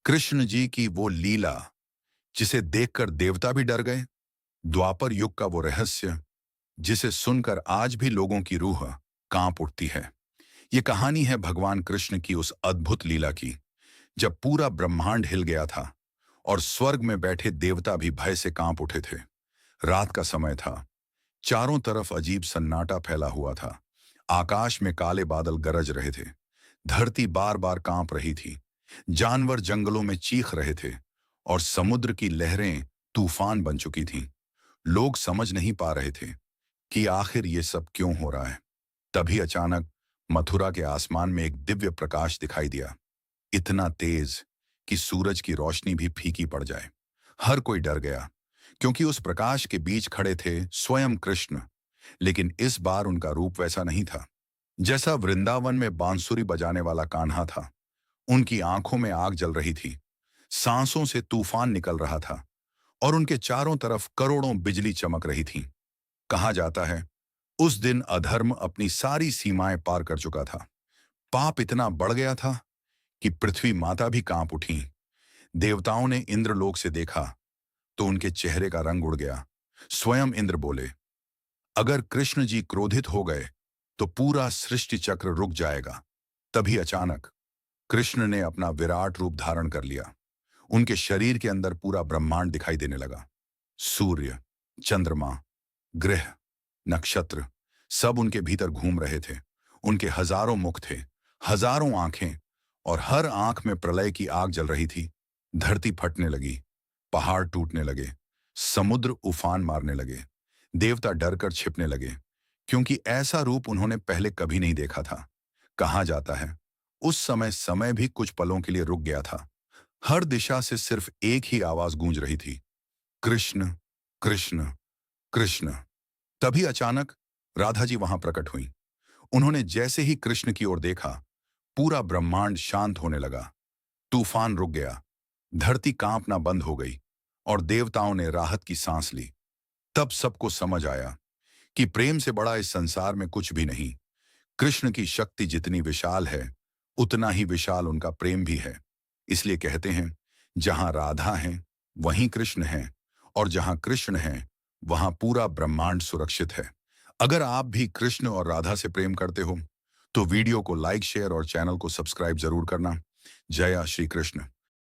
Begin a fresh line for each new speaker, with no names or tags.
कृष्ण जी की वो लीला जिसे देखकर देवता भी डर गए। द्वापर युग का वो रहस्य जिसे सुनकर आज भी लोगों की रूह कांप उठती है। ये कहानी है भगवान कृष्ण की उस अद्भुत लीला की जब पूरा ब्रह्मांड हिल गया था और स्वर्ग में बैठे देवता भी भय से कांप उठे थे। रात का समय था। चारों तरफ अजीब सन्नाटा फैला हुआ था। आकाश में काले बादल गरज रहे थे। धरती बार बार कांप रही थी। जानवर जंगलों में चीख रहे थे और समुद्र की लहरें तूफान बन चुकी थीं। लोग समझ नहीं पा रहे थे कि आखिर ये सब क्यों हो रहा है। तभी अचानक मथुरा के आसमान में एक दिव्य प्रकाश दिखाई दिया, इतना तेज कि सूरज की रोशनी भी फीकी पड़ जाए। हर कोई डर गया क्योंकि उस प्रकाश के बीच खड़े थे स्वयं कृष्ण। लेकिन इस बार उनका रूप वैसा नहीं था जैसा वृंदावन में बांसुरी बजाने वाला कान्हा था। उनकी आंखों में आग जल रही थी, सांसों से तूफान निकल रहा था और उनके चारों तरफ करोड़ों बिजली चमक रही थी। कहा जाता है उस दिन अधर्म अपनी सारी सीमाएं पार कर चुका था। पाप इतना बढ़ गया था कि पृथ्वी माता भी कांप उठी। देवताओं ने इंद्रलोक से देखा तो उनके चेहरे का रंग उड़ गया। स्वयं इंद्र बोले, अगर कृष्ण जी क्रोधित हो गए तो पूरा सृष्टि चक्र रुक जाएगा। तभी अचानक कृष्ण ने अपना विराट रूप धारण कर लिया। उनके शरीर के अंदर पूरा ब्रह्मांड दिखाई देने लगा। सूर्य, चंद्रमा, ग्रह, नक्षत्र सब उनके भीतर घूम रहे थे। उनके हजारों मुख थे, हजारों आंखें, और हर आंख में प्रलय की आग जल रही थी। धरती फटने लगी, पहाड़ टूटने लगे, समुद्र उफान मारने लगे। देवता डरकर छिपने लगे क्योंकि ऐसा रूप उन्होंने पहले कभी नहीं देखा था। कहा जाता है उस समय भी कुछ पलों के लिए रुक गया था। हर दिशा से सिर्फ एक ही आवाज गूंज रही थी, कृष्ण, कृष्ण, कृष्ण। तभी अचानक राधा जी वहां प्रकट हुई। उन्होंने जैसे ही कृष्ण की ओर देखा, पूरा ब्रह्मांड शांत होने लगा। तूफान रुक गया, धरती कांपना बंद हो गई और देवताओं ने राहत की सांस ली। तब सबको समझ आया कि प्रेम से बड़ा इस संसार में कुछ भी नहीं। कृष्ण की शक्ति जितनी विशाल है, उतना ही विशाल उनका प्रेम भी है। इसलिए कहते हैं, जहां राधा है वहीं कृष्ण है, और जहां कृष्ण है वहां पूरा ब्रह्मांड सुरक्षित है। अगर आप भी कृष्ण और राधा से प्रेम करते हो तो वीडियो को लाइक, शेयर और चैनल को सब्सक्राइब जरूर करना। जय श्री कृष्ण।